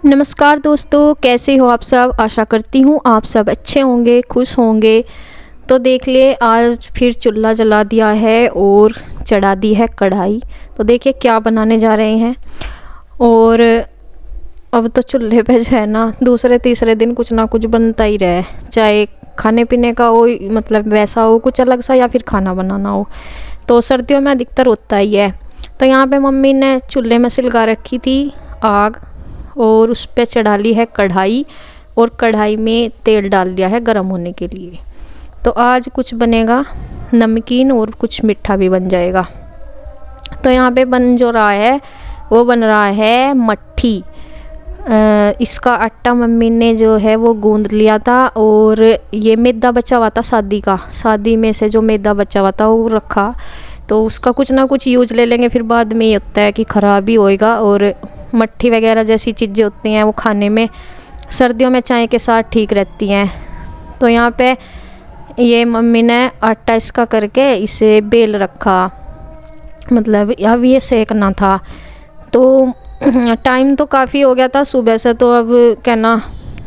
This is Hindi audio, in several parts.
नमस्कार दोस्तों, कैसे हो आप सब। आशा करती हूँ आप सब अच्छे होंगे, खुश होंगे। तो देख लिए आज फिर चूल्हा जला दिया है और चढ़ा दी है कढ़ाई। तो देखिए क्या बनाने जा रहे हैं। और अब तो चूल्हे पे जो है ना दूसरे तीसरे दिन कुछ ना कुछ बनता ही रहे, चाहे खाने पीने का हो, मतलब वैसा हो कुछ अलग सा, या फिर खाना बनाना हो। तो सर्दियों में अधिकतर होता ही है। तो यहाँ पे मम्मी ने चूल्हे में सिलगा रखी थी आग और उस पर चढ़ा ली है कढ़ाई, और कढ़ाई में तेल डाल दिया है गरम होने के लिए। तो आज कुछ बनेगा नमकीन और कुछ मीठा भी बन जाएगा। तो यहाँ पे बन जो रहा है वो बन रहा है मट्ठी। इसका आटा मम्मी ने जो है वो गूंद लिया था, और ये मैदा बचा हुआ था शादी में से जो मैदा बचा हुआ था वो रखा। तो उसका कुछ ना कुछ यूज ले लेंगे, फिर बाद में ये होता है कि ख़राब ही होएगा। और मट्ठी वगैरह जैसी चीज़ें होती हैं वो खाने में सर्दियों में चाय के साथ ठीक रहती हैं। तो यहाँ पे ये मम्मी ने आटा इसका करके इसे बेल रखा, मतलब अब ये सेकना था। तो टाइम तो काफ़ी हो गया था सुबह से। तो अब कहना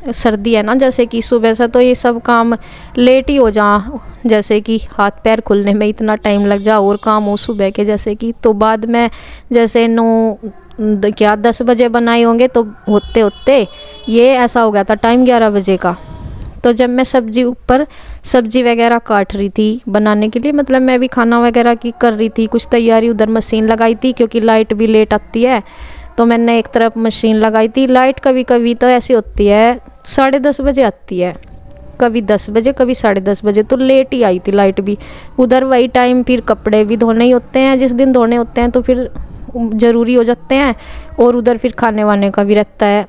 सर्दी है ना, जैसे कि सुबह से तो ये सब काम लेट ही हो जा, जैसे कि हाथ पैर खुलने में इतना टाइम लग जा और काम हो सुबह के, जैसे कि तो बाद में जैसे 10 बजे बनाए होंगे तो होते होते ये ऐसा हो गया था टाइम 11 बजे का। तो जब मैं सब्जी वगैरह काट रही थी बनाने के लिए, मतलब मैं भी खाना वगैरह की कर रही थी कुछ तैयारी, उधर मशीन लगाई थी क्योंकि लाइट भी लेट आती है। तो मैंने एक तरफ मशीन लगाई थी। लाइट कभी कभी तो ऐसी होती है 10:30 बजे आती है, कभी 10 बजे, कभी 10:30 बजे, तो लेट ही आई थी लाइट भी। उधर वही टाइम फिर कपड़े भी धोने ही होते हैं, जिस दिन धोने होते हैं तो फिर ज़रूरी हो जाते हैं, और उधर फिर खाने वाने का भी रहता है।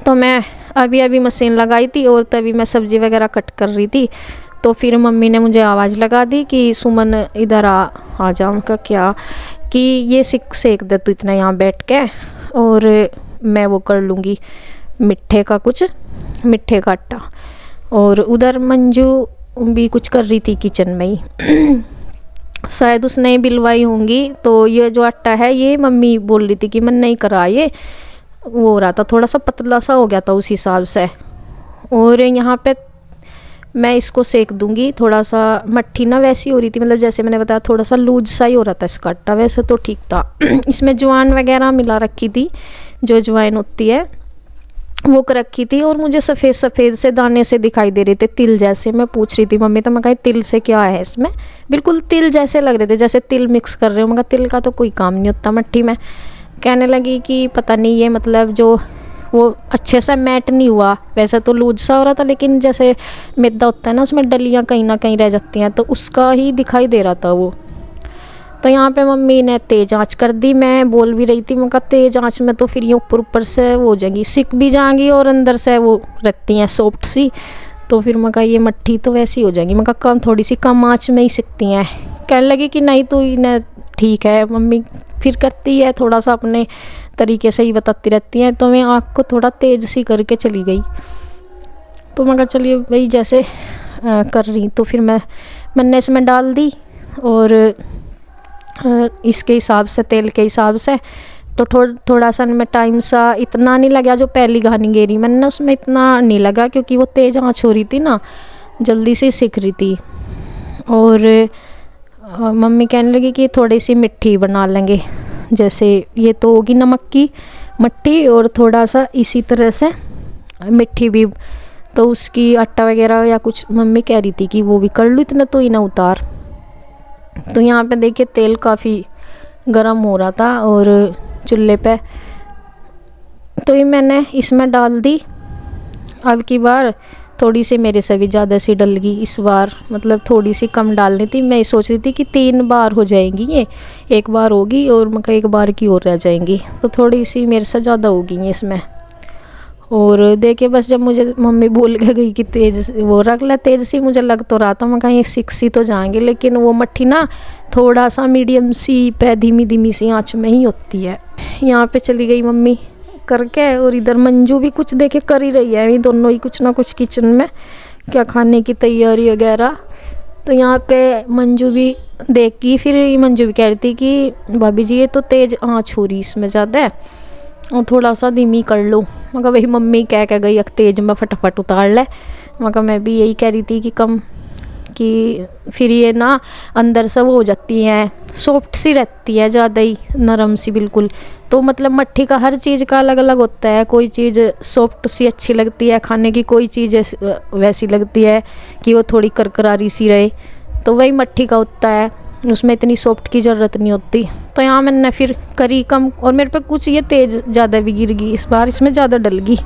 तो मैं अभी मशीन लगाई थी और तभी मैं सब्ज़ी वगैरह कट कर रही थी। तो फिर मम्मी ने मुझे आवाज़ लगा दी कि सुमन इधर आ जाऊँ का क्या, कि ये सेक दे तू इतना यहाँ बैठ के, और मैं वो कर लूँगी मिठे का आटा। और उधर मंजू भी कुछ कर रही थी किचन में ही। शायद उसने बिलवाई होंगी। तो ये जो आटा है ये मम्मी बोल रही थी कि मन नहीं करा, ये वो हो रहा था, थोड़ा सा पतला सा हो गया था उस हिसाब से। और यहाँ पे मैं इसको सेक दूंगी। थोड़ा सा मट्ठी ना वैसी हो रही थी, मतलब जैसे मैंने बताया थोड़ा सा लूज सा ही हो रहा था इसका आटा, वैसे तो ठीक था। इसमें ज्वाइन वगैरह मिला रखी थी, जो ज्वाइन होती है वो कर रखी थी। और मुझे सफ़ेद से दाने से दिखाई दे रहे थे, तिल जैसे। मैं पूछ रही थी मम्मी, तो मैं कहा तिल से क्या है इसमें, बिल्कुल तिल जैसे लग रहे थे, जैसे तिल मिक्स कर रहे हो। मैं कहा तिल का तो कोई काम नहीं होता मट्ठी में। कहने लगी कि पता नहीं ये मतलब जो वो अच्छे से मैट नहीं हुआ, वैसे तो लूज सा हो रहा था, लेकिन जैसे मैदा होता है ना उसमें डलियाँ कहीं ना कहीं रह जाती हैं, तो उसका ही दिखाई दे रहा था वो। तो यहाँ पे मम्मी ने तेज़ आंच कर दी। मैं बोल भी रही थी, मैं कहा तेज़ आंच में तो फिर ये ऊपर से वो हो जाएंगी, सिक भी जाएंगी, और अंदर से वो रहती हैं सॉफ्ट सी। तो फिर मैं कहा ये मट्ठी तो वैसी हो जाएंगी। मैं कहा थोड़ी सी कम आँच में ही सिकती हैं। कहने लगी कि नहीं तो इन्हें ठीक है। मम्मी फिर करती है थोड़ा सा अपने तरीके से ही बताती रहती हैं। तो मैं आँख को थोड़ा तेज़ सी करके चली गई। तो मैं कहा चलिए भाई जैसे कर रही। तो फिर मैंने इसमें डाल दी, और इसके हिसाब से, तेल के हिसाब से। तो थोड़ा सा मैं टाइम सा इतना नहीं लगा जो पहली घानी गेरी मैंने उसमें, इतना नहीं लगा क्योंकि वो तेज़ आँच हो रही थी ना, जल्दी से सीख रही थी। और मम्मी कहने लगी कि थोड़ी सी मिट्टी बना लेंगे, जैसे ये तो होगी नमक की मट्टी, और थोड़ा सा इसी तरह से मिट्टी भी। तो उसकी आटा वगैरह या कुछ मम्मी कह रही थी कि वो भी कर लूँ, इतना तो ही ना उतार। तो यहाँ पे देखिए तेल काफ़ी गरम हो रहा था और चूल्हे पे। तो ये मैंने इसमें डाल दी। अब की बार थोड़ी सी मेरे से भी ज़्यादा सी डल गई इस बार, मतलब थोड़ी सी कम डालनी थी। मैं सोच रही थी कि 3 बार हो जाएंगी, ये एक बार होगी और मैं एक बार की और रह जाएंगी, तो थोड़ी सी मेरे से ज़्यादा होगी इसमें। और देखिए बस जब मुझे मम्मी बोल के गई कि तेज़ वो रख ले, तेज़ सी मुझे लग तो रहा था, मैं कहीं 6 सी तो जाएंगे, लेकिन वो मट्ठी ना थोड़ा सा मीडियम सी पे धीमी सी आँच में ही होती है। यहाँ पे चली गई मम्मी करके, और इधर मंजू भी कुछ देखे कर ही रही है, ये दोनों ही कुछ ना कुछ किचन में क्या खाने की तैयारी वगैरह। तो यहाँ पे मंजू भी देखी, फिर मंजू भी कह रही थी कि भाभी जी ये तो तेज़ आँच हो रही इसमें ज़्यादा है, और थोड़ा सा धीमी कर लो। मगर वही मम्मी कह गई तेज में फटाफट उतार ले। मगर मैं भी यही कह रही थी कि कम कि फिर ये ना अंदर से वो हो जाती हैं, सॉफ्ट सी रहती है, ज़्यादा ही नरम सी बिल्कुल। तो मतलब मट्ठी का हर चीज़ का अलग अलग होता है। कोई चीज़ सॉफ्ट सी अच्छी लगती है खाने की, कोई चीज़ वैसी लगती है कि वो थोड़ी करकरारी सी रहे। तो वही मट्ठी का होता है, उसमें इतनी सॉफ्ट की ज़रूरत नहीं होती। तो यहाँ मैंने फिर करी कम, और मेरे पे कुछ ये तेज़ ज़्यादा भी गिर गई इस बार, इसमें ज़्यादा डल गई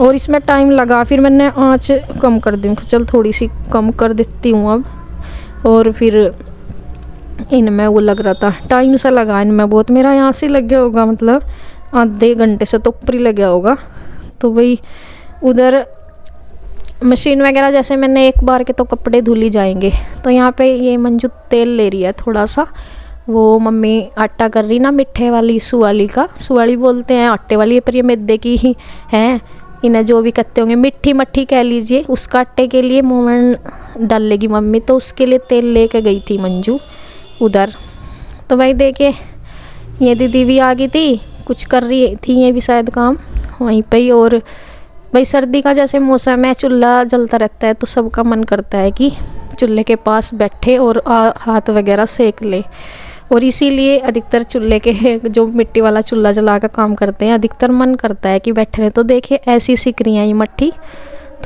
और इसमें टाइम लगा। फिर मैंने आँच कम कर दी, चल थोड़ी सी कम कर देती हूँ अब। और फिर इनमें वो लग रहा था टाइम सा लगा इनमें बहुत, मेरा यहाँ से लग गया होगा मतलब आधे घंटे से तो ऊपर ही लग गया होगा। तो वही उधर मशीन वगैरह जैसे मैंने एक बार के तो कपड़े धुल ही जाएंगे। तो यहाँ पे ये मंजू तेल ले रही है थोड़ा सा, वो मम्मी आटा कर रही ना मिठे वाली सुवाली का, सुवाली बोलते हैं आटे वाली, पर ये मैदे की ही है। इन्हें जो भी कहते होंगे मिट्ठी मट्ठी कह लीजिए। उसका आटे के लिए मुँह में डाल लेगी मम्मी, तो उसके लिए तेल लेके गई थी मंजू उधर। तो भाई देखे ये दीदी भी आ गई थी, कुछ कर रही थी ये भी शायद काम वहीं पे ही। और भाई सर्दी का जैसे मौसम है, चूल्हा जलता रहता है, तो सबका मन करता है कि चूल्हे के पास बैठे और हाथ वगैरह सेक ले। और इसीलिए अधिकतर चूल्हे के जो मिट्टी वाला चूल्हा जला कर काम करते हैं, अधिकतर मन करता है कि बैठे रहे। तो देखिए ऐसी सिक रही है ये मट्ठी,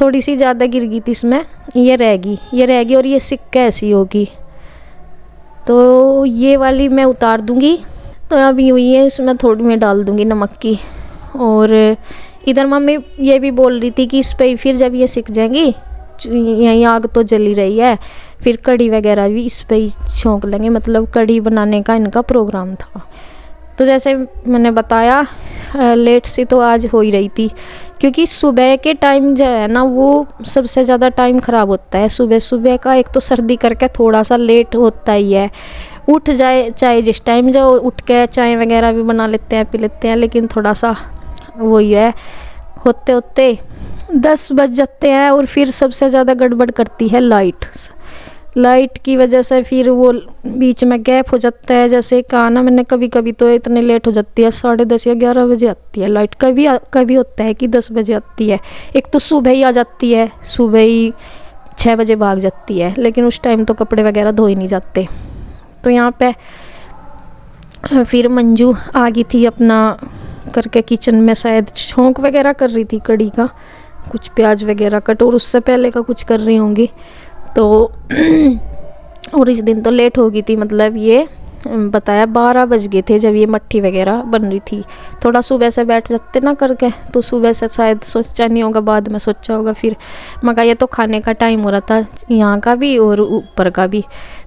थोड़ी सी ज़्यादा गिर गई थी इसमें, ये रहेगी और ये सिक के ऐसी होगी। तो ये वाली मैं उतार दूंगी। तो अभी हुई है, इसमें थोड़ी मैं डाल दूंगी नमक की। और इधर मम्मी ये भी बोल रही थी कि इस पे फिर जब ये सिक जाएंगी, यहीं आग तो जली रही है, फिर कढ़ी वगैरह भी इस पे ही छोंक लेंगे, मतलब कढ़ी बनाने का इनका प्रोग्राम था। तो जैसे मैंने बताया लेट से तो आज हो ही रही थी, क्योंकि सुबह के टाइम जो है ना वो सबसे ज़्यादा टाइम ख़राब होता है। सुबह सुबह का एक तो सर्दी करके थोड़ा सा लेट होता ही है। उठ जाए चाहे जिस टाइम जाओ, उठ के चाय वगैरह भी बना लेते हैं, पी लेते हैं, लेकिन थोड़ा सा वही है, होते होते 10 बज जाते हैं। और फिर सबसे ज़्यादा गड़बड़ करती है लाइट की वजह से, फिर वो बीच में गैप हो जाता है। जैसे कहा ना मैंने, कभी कभी तो इतने लेट हो जाती है, 10:30 या 11 बजे आती है लाइट। कभी होता है कि 10 बजे आती है। एक तो सुबह ही आ जाती है, सुबह ही 6 बजे भाग जाती है, लेकिन उस टाइम तो कपड़े वगैरह धोए नहीं जाते। तो यहाँ पे फिर मंजू आ गई थी अपना करके किचन में, शायद छोंक वगैरह कर रही थी कढ़ी का, कुछ प्याज वगैरह कट, और उससे पहले का कुछ कर रही होंगी। तो और इस दिन तो लेट हो गई थी, मतलब ये बताया 12 बज गए थे जब ये मट्ठी वगैरह बन रही थी। थोड़ा सुबह से बैठ जाते ना करके, तो सुबह से शायद सोचा नहीं होगा, बाद में सोचा होगा फिर। मगर ये तो खाने का टाइम हो रहा था यहाँ का भी और ऊपर का भी।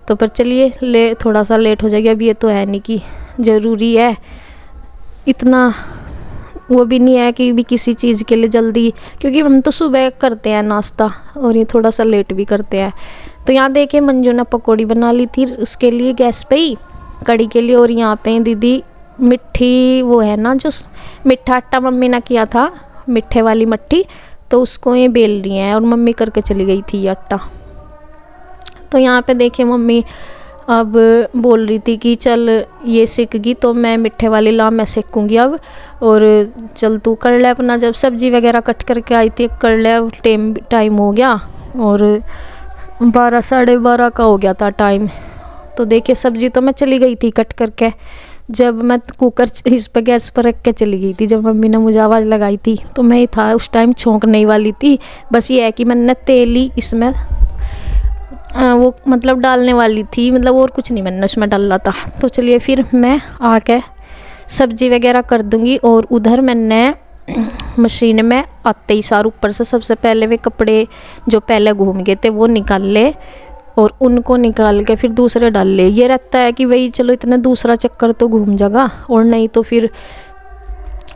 तो पर चलिए थोड़ा सा लेट हो जाएगा। अब ये तो है नहीं कि ज़रूरी है इतना, वो भी नहीं है कि भी किसी चीज़ के लिए जल्दी, क्योंकि हम तो सुबह करते हैं नाश्ता और ये थोड़ा सा लेट भी करते हैं। तो यहाँ देखे मंजू ने पकौड़ी बना ली थी उसके लिए गैस पे ही, कड़ी के लिए। और यहाँ पे दीदी मिट्ठी वो है ना जो मिठा आटा मम्मी ने किया था, मिठे वाली मट्ठी, तो उसको ये बेल रही हैं और मम्मी करके चली गई थी ये आटा। तो यहाँ पे देखे मम्मी अब बोल रही थी कि चल ये सीख गई तो मैं मिठे वाली ला मैं सेकूँगी अब, और चल तू कर ले अपना। जब सब्जी वगैरह कट करके आई थी कर ले, टाइम हो गया और 12 साढ़े 12 का हो गया था टाइम। तो देखिए सब्जी तो मैं चली गई थी कट करके, जब मैं कुकर इस पर गैस पर रख के चली गई थी, जब मम्मी ने मुझे आवाज़ लगाई थी तो मैं ही था उस टाइम छोंकने ही वाली थी। बस ये है कि मैंने तेल ही इसमें वो मतलब डालने वाली थी, मतलब और कुछ नहीं मैंने उसमें डाला था। तो चलिए फिर मैं आके सब्जी वगैरह कर दूंगी। और उधर मैंने मशीन में आते ही सार ऊपर से सबसे पहले वे कपड़े जो पहले घूम गए थे वो निकाल ले, और उनको निकाल के फिर दूसरे डाल ले। ये रहता है कि भाई चलो इतना दूसरा चक्कर तो घूम जाएगा, और नहीं तो फिर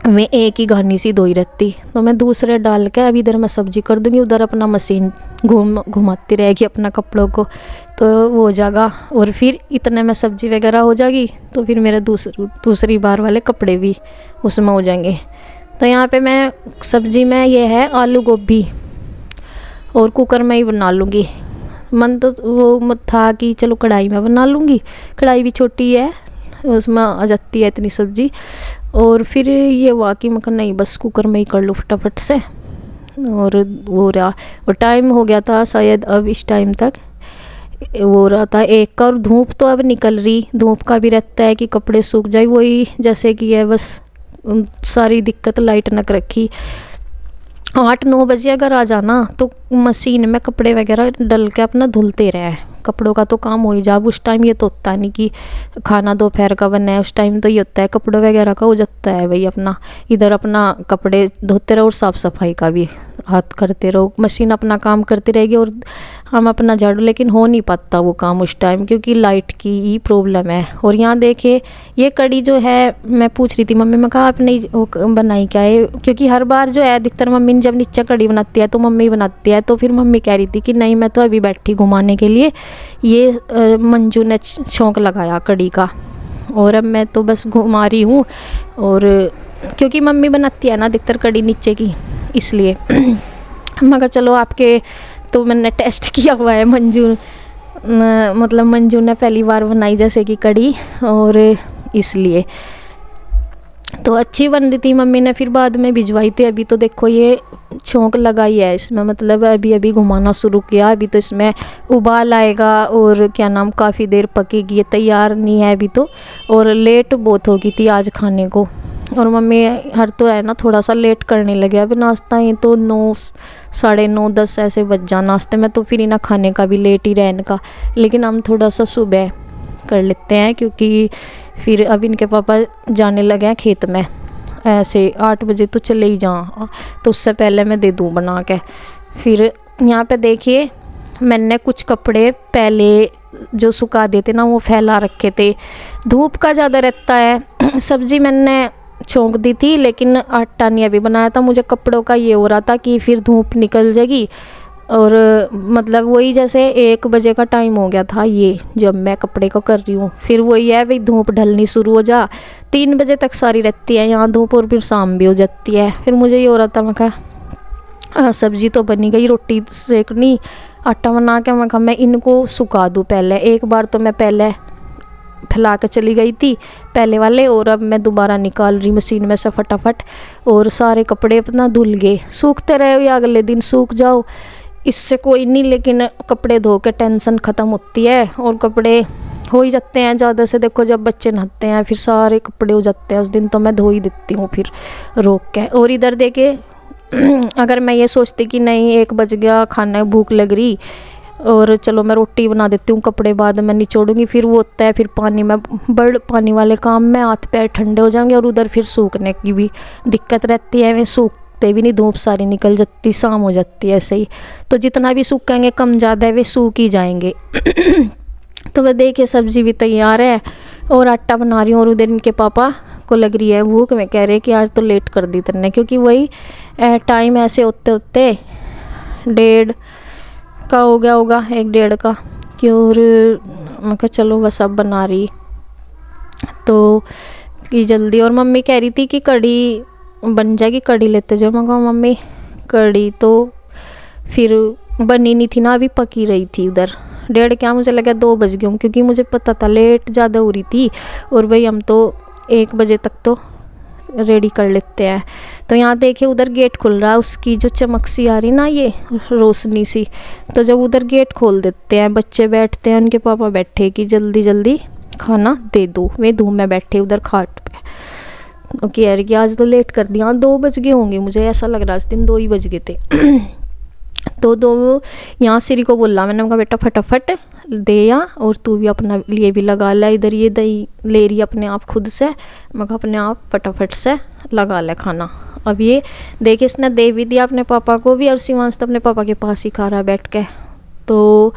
मैं एक ही घानी सी धोई रहती। तो मैं दूसरे डाल के अब इधर मैं सब्जी कर दूंगी, उधर अपना मशीन घुमाती रहेगी अपना कपड़ों को, तो वो हो जाएगा। और फिर इतने में सब्जी वगैरह हो जाएगी, तो फिर मेरे दूसरी बार वाले कपड़े भी उसमें हो जाएंगे। तो यहाँ पे मैं सब्जी में ये है आलू गोभी, और कुकर में ही बना लूँगी। मन तो वो था कि चलो कढ़ाई में बना लूँगी, कढ़ाई भी छोटी है उसमें आ जाती है इतनी सब्जी। और फिर ये हुआ कि मैं कहा नहीं बस कुकर में ही कर लूँ फटाफट से। और वो रहा, और टाइम हो गया था शायद अब इस टाइम तक वो रहा था 1 का। और धूप तो अब निकल रही, धूप का भी रहता है कि कपड़े सूख जाए, वही जैसे कि है बस सारी दिक्कत लाइट नक रखी। 8-9 बजे अगर आ जाना तो मशीन में कपड़े वगैरह डल के अपना धुलते रहे, कपड़ों का तो काम हो ही जा। उस टाइम ये तो होता नहीं कि खाना दोपहर का बना है, उस टाइम तो ये होता है कपड़ों वगैरह का हो जाता है भाई, अपना इधर अपना कपड़े धोते रहो और साफ़ सफाई का भी हाथ करते रहो, मशीन अपना काम करती रहेगी और हम अपना झाड़ू। लेकिन हो नहीं पाता वो काम उस टाइम क्योंकि लाइट की ही प्रॉब्लम है। और यहाँ देखिए ये कड़ी जो है, मैं पूछ रही थी मम्मी, मैं कहा आपने वो बनाई क्या है, क्योंकि हर बार जो है अधिकतर मम्मी ने जब नीचे कड़ी बनाती है तो मम्मी बनाती है। तो फिर मम्मी कह रही थी कि नहीं मैं तो अभी बैठी घुमाने के लिए, ये मंजू ने शौक लगाया कड़ी का और अब मैं तो बस घुमा रही हूँ। और क्योंकि मम्मी बनाती है ना अधिकतर कड़ी नीचे की, इसलिए मैं कहा चलो आपके, तो मैंने टेस्ट किया हुआ है मंजू, मतलब मंजू ने पहली बार बनाई जैसे कि कड़ी, और इसलिए तो अच्छी बन रही थी। मम्मी ने फिर बाद में भिजवाई थी। अभी तो देखो ये छौंक लगाई है इसमें, मतलब अभी अभी घुमाना शुरू किया, अभी तो इसमें उबाल आएगा और क्या नाम काफ़ी देर पकेगी, ये तैयार नहीं है अभी तो। और लेट बहुत हो गई थी आज खाने को, और मम्मी हर तो है ना थोड़ा सा लेट करने लगे। अभी नाश्ता ही तो 9, साढ़े 9, 10 ऐसे बज जा नाश्ते में, तो फिर इन्हें खाने का भी लेट ही रहने का। लेकिन हम थोड़ा सा सुबह कर लेते हैं क्योंकि फिर अब इनके पापा जाने लगे हैं खेत में, ऐसे 8 बजे तो चले ही जाऊँ, तो उससे पहले मैं दे दूँ बना के। फिर यहाँ पे देखिए मैंने कुछ कपड़े पहले जो सुखा देते ना वो फैला रखे थे, धूप का ज़्यादा रहता है। सब्जी मैंने छोंक दी थी लेकिन आटा नहीं अभी बनाया था। मुझे कपड़ों का ये हो रहा था कि फिर धूप निकल जाएगी, और मतलब वही जैसे 1 बजे का टाइम हो गया था ये जब मैं कपड़े को कर रही हूँ। फिर वही है भाई धूप ढलनी शुरू हो जा, 3 बजे तक सारी रहती है यहाँ धूप, और फिर शाम भी हो जाती है। फिर मुझे ये हो रहा था, मैं कहा सब्जी तो बनी गई, रोटी सेकनी, आटा बना के मैं कहा मैं इनको सुखा दूँ पहले। एक बार तो मैं पहले फैला के चली गई थी पहले वाले, और अब मैं दोबारा निकाल रही मशीन में से फटाफट, और सारे कपड़े अपना धुल गए। सूखते रहे या अगले दिन सूख जाओ, इससे कोई नहीं, लेकिन कपड़े धो के टेंशन ख़त्म होती है। और कपड़े हो ही जाते हैं ज़्यादा से, देखो जब बच्चे नहाते हैं फिर सारे कपड़े हो जाते हैं, उस दिन तो मैं धो ही देती हूँ फिर रोक के। और इधर देखे अगर मैं ये सोचती कि नहीं 1 बज गया, खाना भूख लग रही और चलो मैं रोटी बना देती हूँ, कपड़े बाद में निचोड़ूंगी, फिर वो होता है फिर पानी में बड़ पानी वाले काम में हाथ पैर ठंडे हो जाएंगे, और उधर फिर सूखने की भी दिक्कत रहती है। वे सूखते भी नहीं, धूप सारी निकल जाती, शाम हो जाती है ऐसे ही। तो जितना भी सूखेंगे कम ज़्यादा वे सूख ही जाएंगे। तो वह देखिए सब्ज़ी भी तैयार है और आटा बना रही हूँ, और उधर इनके पापा को लग रही है भूख, में कह रहे कि आज तो लेट कर दी तेने, क्योंकि वही टाइम ऐसे होते होते 1:30 का हो गया होगा, 1-1:30 का कि। और मैं कहा चलो बस अब बना रही तो कि जल्दी। और मम्मी कह रही थी कि कढ़ी बन जाएगी, कढ़ी लेते जाओ। मैं कहा मम्मी कढ़ी तो फिर बनी नहीं थी ना, अभी पकी रही थी उधर। 1:30 क्या, मुझे लगा 2 बज गए, क्योंकि मुझे पता था लेट ज़्यादा हो रही थी, और भाई हम तो 1 बजे तक तो रेडी कर लेते हैं। तो यहाँ देखिए उधर गेट खुल रहा है, उसकी जो चमक सी आ रही ना, ये रोशनी सी, तो जब उधर गेट खोल देते हैं बच्चे बैठते हैं, उनके पापा बैठे कि जल्दी जल्दी खाना दे दो। वे धूप में बैठे उधर खाट पे। ओके यार कि आज तो लेट कर दिया, 2 बज गए होंगे, मुझे ऐसा लग रहा है इस दिन 2 ही बज गए थे। तो 2 यहाँ सिरी को बोला मैंने, कहा बेटा फटाफट दे या, और तू भी अपना लिए भी लगा ले। इधर ये दही ले रही अपने आप खुद से, मैं कहा अपने आप फटाफट से लगा ले खाना। अब ये देखिए इसने दे भी दिया अपने पापा को भी, और शिवांश तो अपने पापा के पास ही खा रहा है बैठ के। तो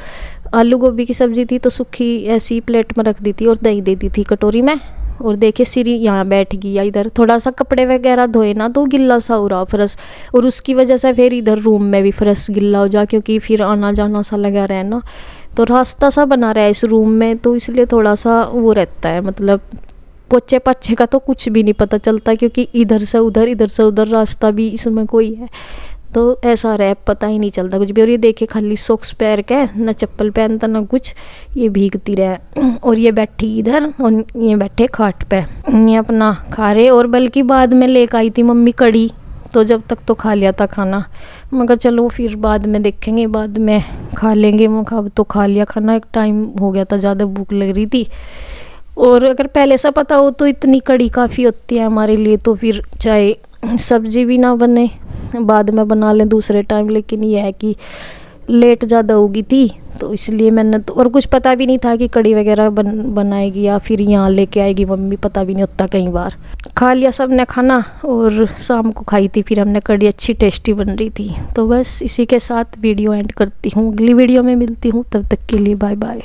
आलू गोभी की सब्ज़ी थी तो सूखी ऐसी प्लेट में रख दी थी, और दही दे दी थी कटोरी में। और देखिए सिरी यहाँ बैठ गई है, इधर थोड़ा सा कपड़े वगैरह धोए ना तो गिल्ला सा हो रहा फर्श, और उसकी वजह से फिर इधर रूम में भी फर्श गिल्ला हो जा, क्योंकि फिर आना जाना सा लगा रहा है ना, तो रास्ता सा बना रहा है इस रूम में, तो इसलिए थोड़ा सा वो रहता है, मतलब पोचे पाछे का तो कुछ भी नहीं पता चलता, क्योंकि इधर से उधर रास्ता भी इसमें कोई है। तो ऐसा रहे पता ही नहीं चलता कुछ भी। और ये देखिए खाली सॉक्स पैर के, ना चप्पल पहनता ना कुछ, ये भीगती रहे। और ये बैठी इधर और ये बैठे खाट पे, ये अपना खा रहे। और बल्कि बाद में लेकर आई थी मम्मी कड़ी, तो जब तक तो खा लिया था खाना। मैं कहा चलो फिर बाद में देखेंगे, बाद में खा लेंगे। मैं कहा अब तो खा लिया खाना, एक टाइम हो गया था, ज़्यादा भूख लग रही थी। और अगर पहले से पता हो तो इतनी कड़ी काफ़ी होती है हमारे लिए, तो फिर चाहे सब्जी भी ना बने, बाद में बना लें दूसरे टाइम। लेकिन ये है कि लेट ज़्यादा होगी थी, तो इसलिए मैंने तो, और कुछ पता भी नहीं था कि कड़ी वगैरह बनाएगी या फिर यहाँ लेके आएगी मम्मी, पता भी नहीं होता। कई बार खा लिया सब ने खाना, और शाम को खाई थी फिर हमने कड़ी, अच्छी टेस्टी बन रही थी। तो बस इसी के साथ वीडियो एंड करती हूँ, अगली वीडियो में मिलती हूँ, तब तक के लिए बाय बाय।